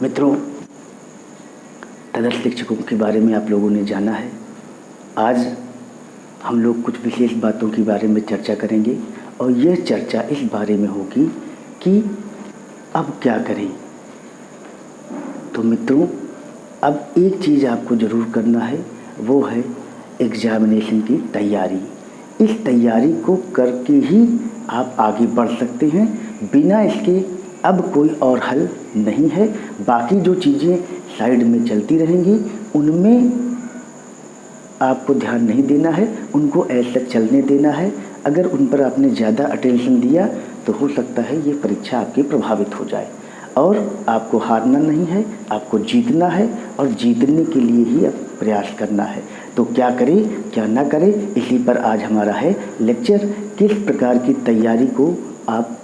मित्रों, तदर्थ शिक्षकों के बारे में आप लोगों ने जाना है। आज हम लोग कुछ विशेष बातों के बारे में चर्चा करेंगे और यह चर्चा इस बारे में होगी कि अब क्या करें। तो मित्रों, अब एक चीज़ आपको ज़रूर करना है, वो है एग्जामिनेशन की तैयारी। इस तैयारी को करके ही आप आगे बढ़ सकते हैं। बिना इसके अब कोई और हल नहीं है। बाकी जो चीज़ें साइड में चलती रहेंगी उनमें आपको ध्यान नहीं देना है, उनको ऐसा चलने देना है। अगर उन पर आपने ज़्यादा अटेंशन दिया तो हो सकता है ये परीक्षा आपकी प्रभावित हो जाए। और आपको हारना नहीं है, आपको जीतना है और जीतने के लिए ही अब प्रयास करना है। तो क्या करें क्या ना करें, इसी पर आज हमारा है लेक्चर। किस प्रकार की तैयारी को आप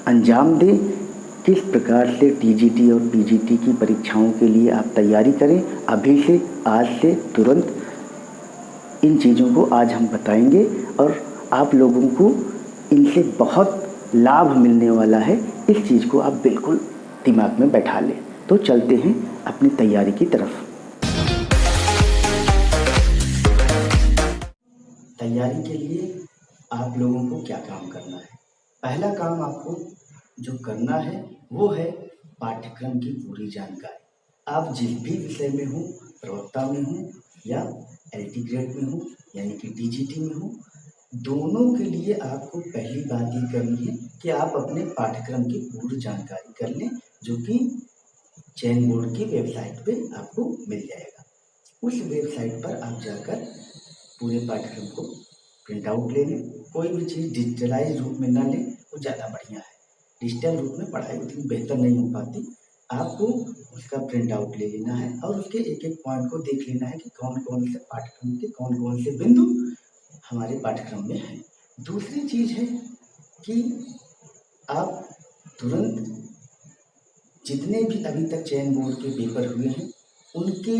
अंजाम दें, किस प्रकार से टीजीटी और पीजीटी की परीक्षाओं के लिए आप तैयारी करें, अभी से, आज से, तुरंत। इन चीज़ों को आज हम बताएंगे और आप लोगों को इनसे बहुत लाभ मिलने वाला है। इस चीज़ को आप बिल्कुल दिमाग में बैठा लें। तो चलते हैं अपनी तैयारी की तरफ। तैयारी के लिए आप लोगों को क्या काम करना है? पहला काम आपको जो करना है वो है पाठ्यक्रम की पूरी जानकारी। आप जिस भी विषय में हो, प्रवक्ता में हो या एलटी ग्रेड में हो यानी कि टीजीटी में हो, दोनों के लिए आपको पहली बात ये करनी है कि आप अपने पाठ्यक्रम की पूरी जानकारी कर लें, जो कि चयन बोर्ड की वेबसाइट पे आपको मिल जाएगा। उस वेबसाइट पर आप जाकर पूरे पाठ्यक्रम को प्रिंट आउट ले लें। कोई भी चीज़ डिजिटलाइज रूप में ना लें, वो ज़्यादा बढ़िया है। डिजिटल रूप में पढ़ाई उतनी बेहतर नहीं हो पाती। आपको उसका प्रिंट आउट ले लेना है और उसके एक एक पॉइंट को देख लेना है कि कौन कौन से पाठ्यक्रम के कौन कौन से बिंदु हमारे पाठ्यक्रम में हैं। दूसरी चीज़ है कि आप तुरंत जितने भी अभी तक चयन बोर्ड के पेपर हुए हैं उनके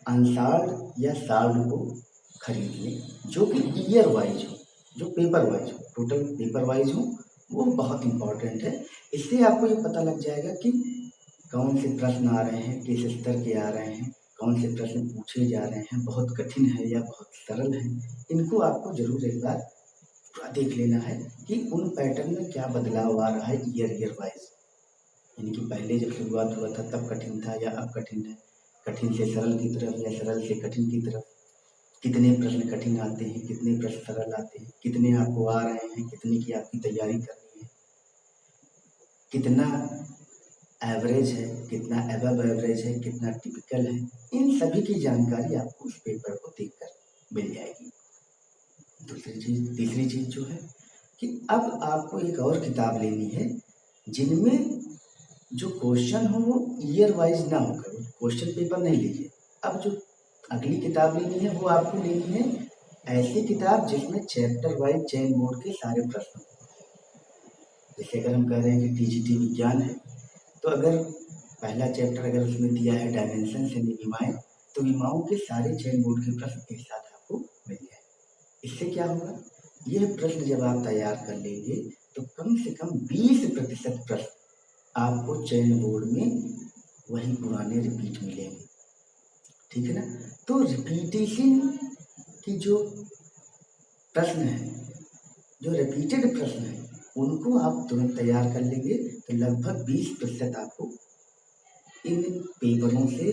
अनुसार या साल को खरीद लें, जो कि ईयर वाइज हो, जो पेपर वाइज हो, टोटल पेपर वाइज हो। वो बहुत इम्पॉर्टेंट है। इससे आपको ये पता लग जाएगा कि कौन से प्रश्न आ रहे हैं, किस स्तर के आ रहे हैं, कौन से प्रश्न पूछे जा रहे हैं, बहुत कठिन है या बहुत सरल है। इनको आपको जरूर एक बार पूरा देख लेना है कि उन पैटर्न में क्या बदलाव आ रहा है ईयर वाइज। यानी कि पहले जब शुरुआत हुआ था तब कठिन था या अब कठिन है, कठिन से सरल की तरफ या सरल से कठिन की तरफ। कितने प्रश्न कठिन आते हैं, कितने प्रश्न सरल आते हैं, कितने आपको आ रहे हैं, कितने की आपकी तैयारी करनी है, कितना एवरेज है, कितना एबव एवरेज है, कितना टिपिकल है। इन सभी की जानकारी आपको उस पेपर को देखकर मिल जाएगी। तीसरी चीज जो है कि अब आपको एक और किताब लेनी है जिनमें जो क्वेश्चन हो वो ईयर वाइज ना होकर, क्वेश्चन पेपर नहीं लीजिए। अब जो अगली किताब लेनी है वो आपको लेनी है ऐसी किताब जिसमें चैप्टर वाइज चयन बोर्ड के सारे प्रश्न। जैसे अगर हम कह रहे हैं कि टीजीटी विज्ञान है, तो अगर पहला चैप्टर अगर उसमें दिया है डायमेंशन यानी विमाएं, तो विमाओं के सारे चयन बोर्ड के प्रश्न एक साथ आपको मिल जाए। इससे क्या होगा, यह प्रश्न जब आप तैयार कर लेंगे तो कम से कम 20% प्रश्न आपको चयन बोर्ड में वही पुराने रिपीट मिलेंगे। ठीक है ना? तो रिपीटेशन की जो प्रश्न है, जो रिपीटेड प्रश्न है, उनको आप तुरंत तैयार कर लेंगे तो लगभग 20% आपको इन पेपरों से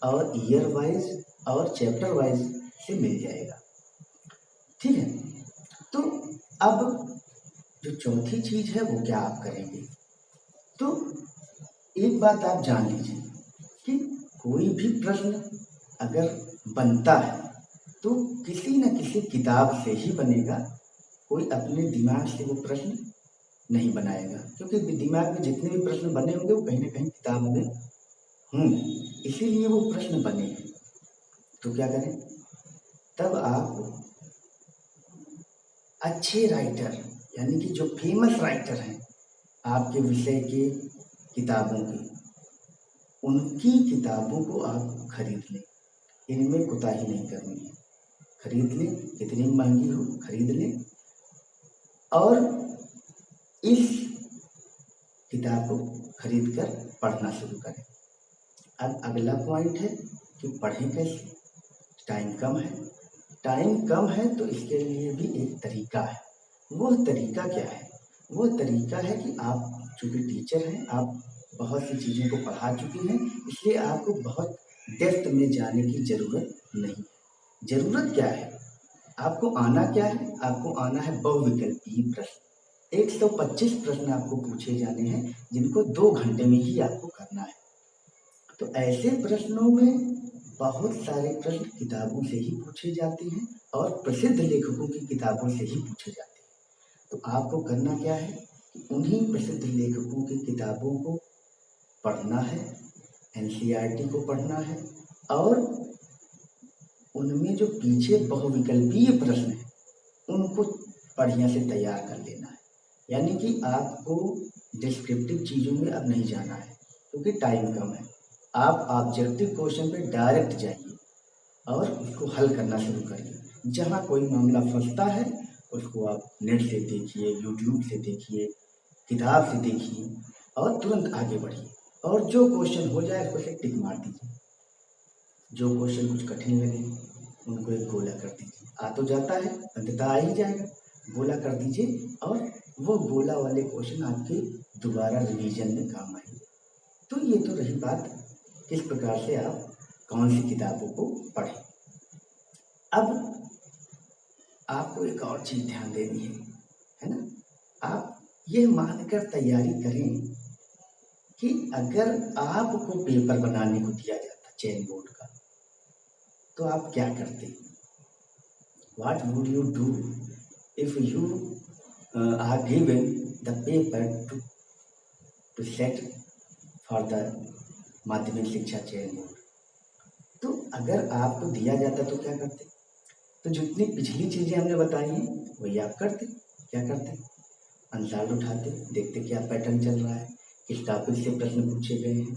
और ईयर वाइज और चैप्टर वाइज से मिल जाएगा। ठीक है? तो अब जो चौथी चीज है वो क्या आप करेंगे, तो एक बात आप जान लीजिए कि कोई भी प्रश्न अगर बनता है तो किसी न किसी किताब से ही बनेगा। कोई अपने दिमाग से वो प्रश्न नहीं बनाएगा, क्योंकि दिमाग में जितने भी प्रश्न बने होंगे वो कहीं ना कहीं किताब में होंगे, इसीलिए वो प्रश्न बने हैं। तो क्या करें, तब आप अच्छे राइटर यानी कि जो फेमस राइटर हैं आपके विषय के किताबों के, उनकी किताबों को आप खरीद लें। इनमें कोताही नहीं करनी है, खरीद लें, कितनी महंगी हो खरीद लें और इस किताब को खरीद कर पढ़ना शुरू करें। अब अगला पॉइंट है कि पढ़ें कैसे। टाइम कम है। टाइम कम है तो इसके लिए भी एक तरीका है। वो तरीका क्या है? वो तरीका है कि आप चूँकि टीचर हैं, आप बहुत सी चीज़ों को पढ़ा चुके हैं, इसलिए आपको बहुत डेप्थ में जाने की ज़रूरत नहीं। ज़रूरत क्या है? आपको आना क्या है? आपको आना है बहुविकल्पीय प्रश्न। 125 प्रश्न आपको पूछे जाने हैं, जिनको 2 घंटे में ही आपको करना है। तो ऐसे प्रश्नों में बहुत सारे प्रश्न किताबों से ही पूछे जाते हैं और प्रसिद्ध लेखकों की किताबों से ही पूछे जाते हैं। तो आपको करना क्या है कि उन्हीं प्रसिद्ध लेखकों की किताबों को पढ़ना है, एनसीईआरटी को पढ़ना है और उनमें जो पीछे बहुविकल्पीय प्रश्न हैं, उनको बढ़िया से तैयार कर लेना है। यानी कि आपको डिस्क्रिप्टिव चीज़ों में अब नहीं जाना है, क्योंकि टाइम कम है। आप ऑब्जेक्टिव क्वेश्चन पे डायरेक्ट जाइए और उसको हल करना शुरू करिए। जहाँ कोई मामला फंसता है, उसको आप नेट से देखिए, यूट्यूब से देखिए, किताब से देखिए और तुरंत आगे बढ़िए। और जो क्वेश्चन हो जाए उसको टिक मार दीजिए। जो क्वेश्चन कुछ कठिन लगे उनको एक गोला कर दीजिए। आ तो जाता है, अंततः आ ही जाएगा। गोला कर दीजिए और वो गोला वाले क्वेश्चन आपके दोबारा रिवीजन में काम आएंगे। तो ये तो रही बात किस प्रकार से आप कौन सी किताबों को पढ़ें। अब आपको एक और चीज़ ध्यान देनी है ना? आप ये मानकर तैयारी करें कि अगर आपको पेपर बनाने को दिया जाता चेन बोर्ड का, तो आप क्या करते? What would you do if you are given the paper to set for the माध्यमिक शिक्षा चयन बोर्ड? तो अगर आपको दिया जाता तो क्या करते? तो जितनी पिछली चीज़ें हमने बताई हैं वही आप करते। क्या करते? आंसर उठाते, देखते क्या पैटर्न चल रहा है, किस टॉपिक से प्रश्न पूछे गए हैं,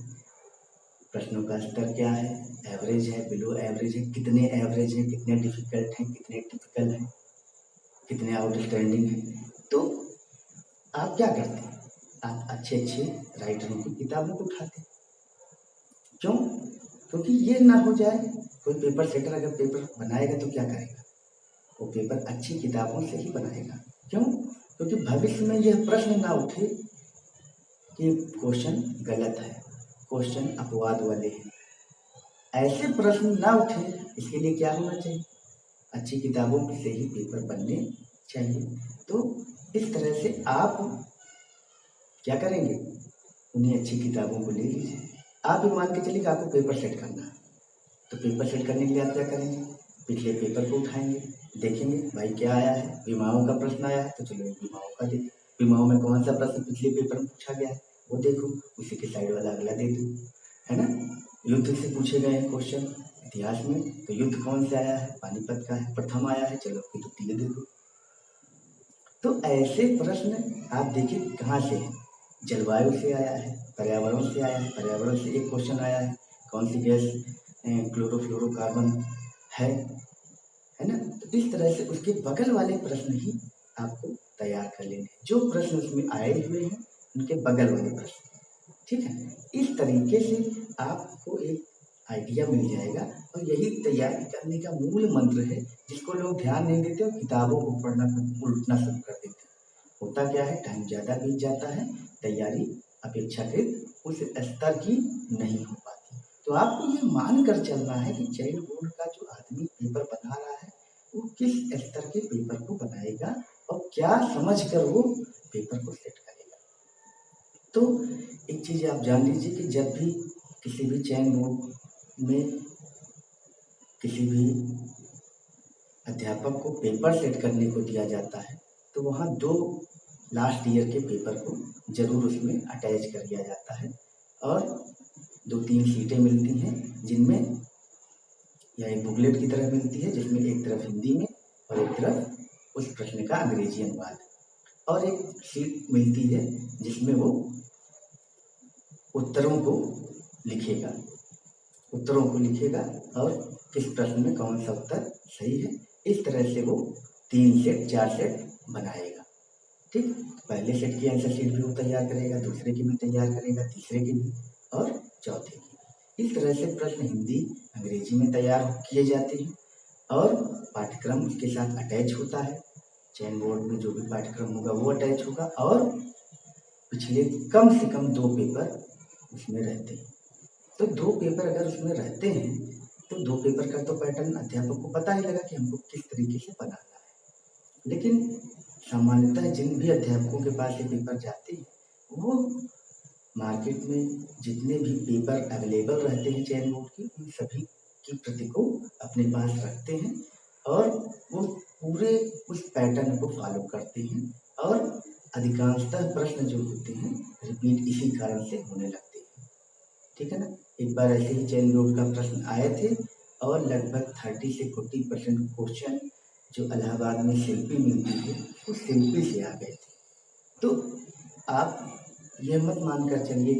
प्रश्नों का स्तर क्या है, एवरेज है, बिलो एवरेज है, कितने एवरेज हैं, कितने डिफिकल्ट हैं, कितने टिपिकल हैं, कितने आउटस्टैंडिंग हैं। तो आप क्या करते? आप अच्छे अच्छे राइटरों की किताबों को उठाते। क्यों? क्योंकि ये ना हो जाए, कोई पेपर सेटर अगर पेपर बनाएगा तो क्या करेगा? वो पेपर अच्छी किताबों से ही बनाएगा। क्यों? क्योंकि भविष्य में यह प्रश्न ना उठे कि क्वेश्चन गलत है, क्वेश्चन अपवाद वाले हैं। ऐसे प्रश्न ना उठे, इसके लिए क्या होना चाहिए? अच्छी किताबों से ही पेपर बनने चाहिए। तो इस तरह से आप क्या करेंगे? उन्हीं अच्छी किताबों को ले लीजिए। आप ये मान के चलिए कि आपको पेपर सेट करना है, तो पेपर सेट करने के लिए आप क्या करेंगे? पिछले पेपर को उठाएंगे, देखेंगे भाई क्या आया है। विमाओं का प्रश्न आया है तो चलो विमाओं का देखें, विमाओं में कौन सा प्रश्न पिछले पेपर में पूछा गया है वो देखो, उसी के साइड वाला अगला दे दो, है ना? युद्ध से पूछे गए हैं क्वेश्चन इतिहास में, तो युद्ध कौन से आया है? पानीपत का है, प्रथम आया है, चलो फिर द्वितीय दे दो। तो ऐसे प्रश्न आप देखिए कहाँ से हैं। जलवायु से आया है, पर्यावरण से आया है, पर्यावरण से एक क्वेश्चन आया है, कौन सी गैस क्लोरोफ्लोरोकार्बन है ना? तो इस तरह से उसके बगल वाले प्रश्न ही आपको तैयार कर लेने हैं, जो प्रश्न उसमें आए हुए हैं उनके बगल वाले प्रश्न। ठीक है? इस तरीके से आपको एक आइडिया मिल जाएगा और यही तैयारी करने का मूल मंत्र है, जिसको लोग ध्यान नहीं देते और किताबों को पढ़ना उल्टना शुरू कर देते हैं। होता क्या है, टाइम ज़्यादा बीत जाता है, तैयारी अपेक्षाकृत उस स्तर की नहीं हो पाती। तो आपको ये मान कर चलना है कि चयन बोर्ड का जो आदमी पेपर बना रहा है वो किस स्तर के पेपर को बनाएगा और क्या समझ कर वो पेपर को सेट करेगा। तो एक चीज़ आप जान लीजिए कि जब भी किसी भी चयन बोर्ड में किसी भी अध्यापक को पेपर सेट करने को दिया जाता है, तो वहाँ 2 लास्ट ईयर के पेपर को ज़रूर उसमें अटैच कर दिया जाता है और 2-3 सीटें मिलती हैं, जिनमें या एक बुकलेट की तरह मिलती है, जिसमें एक तरफ हिंदी में और एक तरफ उस प्रश्न का अंग्रेजी अनुवाद, और एक सीट मिलती है जिसमें वो उत्तरों को लिखेगा और किस प्रश्न में कौन सा उत्तर सही है। इस तरह से वो 3 सेट 4 सेट बनाएगा। ठीक, पहले सेट की आंसर शीट भी वो तैयार करेगा, दूसरे की भी तैयार करेगा, तीसरे की भी और चौथे की। इस तरह से प्रश्न हिंदी अंग्रेजी में तैयार किए जाते हैं और पाठ्यक्रम उसके साथ अटैच होता है। चयन बोर्ड में जो भी पाठ्यक्रम होगा वो अटैच होगा और पिछले कम से कम 2 पेपर उसमें रहते हैं। तो 2 पेपर अगर उसमें रहते हैं तो 2 पेपर का तो पैटर्न अध्यापक को पता ही लगा कि हमको किस तरीके से बनाना है। लेकिन सामान्यतः जिन भी अध्यापकों के पास ये पेपर जाते हैं वो मार्केट में जितने भी पेपर अवेलेबल रहते हैं चयन बोर्ड के, उन सभी की प्रति को अपने पास रखते हैं और वो पूरे उस पैटर्न को फॉलो करते हैं और अधिकांशतः प्रश्न जो होते हैं रिपीट इसी कारण से होने लगते हैं। ठीक है ना। एक बार ऐसे ही चयन बोर्ड का प्रश्न आए थे और लगभग 30 से 40% क्वेश्चन जो इलाहाबाद में शिल्पी मिलती है उस शिल्पी से आ गए थे। तो आप यह मत मानकर चलिए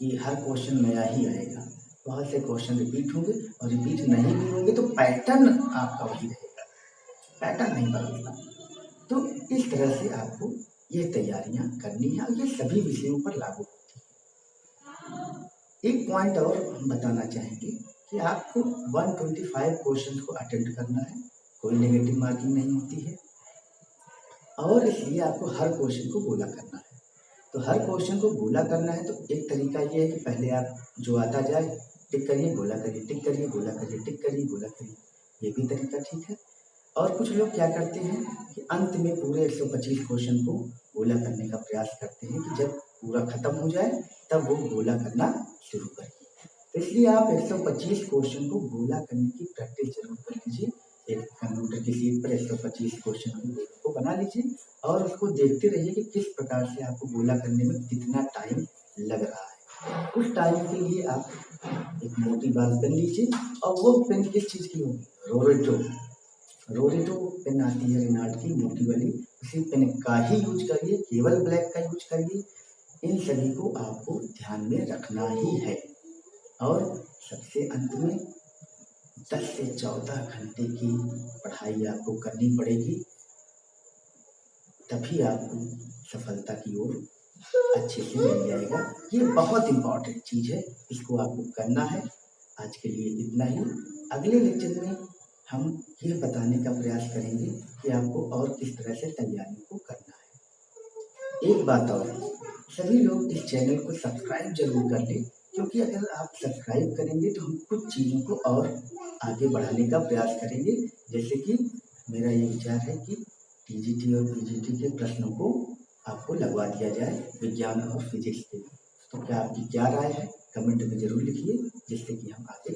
कि हर क्वेश्चन नया ही आएगा। बहुत से क्वेश्चन रिपीट होंगे और रिपीट नहीं भी होंगे तो पैटर्न आपका वही रहेगा, पैटर्न नहीं बदलता। तो इस तरह से आपको ये तैयारियां करनी है और ये सभी विषयों पर लागू होती है। एक पॉइंट और हम बताना चाहेंगे कि आपको 125 क्वेश्चन को अटेम्प्ट करना है, कोई नेगेटिव मार्किंग नहीं होती है और इसलिए आपको हर क्वेश्चन को गोला करना है। तो हर क्वेश्चन को गोला करना है तो एक तरीका ये है कि पहले आप जो आता जाए टिक करिए, गोला करिए, टिक करिए, गोला करिए, टिक करिए, गोला करिए, ये भी तरीका ठीक है। और कुछ लोग क्या करते हैं कि अंत में पूरे 125 क्वेश्चन को गोला करने का प्रयास करते हैं कि जब पूरा खत्म हो जाए तब वो गोला करना शुरू करिए। तो इसलिए आप 125 क्वेश्चन को गोला करने की प्रैक्टिस जरूर कर लीजिए। एक कंप्यूटर की शीट पर 125 क्वेश्चन की गोले को बना लीजिए और उसको देखते रहिए कि किस प्रकार से आपको गोला करने में कितना टाइम लग रहा है। उस टाइम के लिए आप एक मोटी बाल पेन लीजिए और वो पेन किस चीज़ की होगी, रोरेटो पेन आती है रेनाल्ट की मोटी वाली, उसी पेन का ही यूज करिए, केवल ब्लैक का यूज करिए। इन सभी को आपको ध्यान में रखना ही है और सबसे अंत में 10 से 14 घंटे की पढ़ाई आपको करनी पड़ेगी, तभी आपको सफलता की ओर अच्छे से मिल जाएगा। ये बहुत इम्पोर्टेंट चीज़ है, इसको आपको करना है। आज के लिए इतना ही। अगले लेक्चर में हम यह बताने का प्रयास करेंगे कि आपको और किस तरह से तैयारी को करना है। एक बात और, सभी लोग इस चैनल को सब्सक्राइब जरूर कर लें, क्योंकि अगर आप सब्सक्राइब करेंगे तो हम कुछ चीज़ों को और आगे बढ़ाने का प्रयास करेंगे। जैसे कि मेरा ये विचार है कि टीजीटी और पीजीटी के प्रश्नों को आपको लगवा दिया जाए विज्ञान और फिजिक्स के लिए। तो क्या आपकी क्या राय है, कमेंट में जरूर लिखिए, जिससे कि हम आगे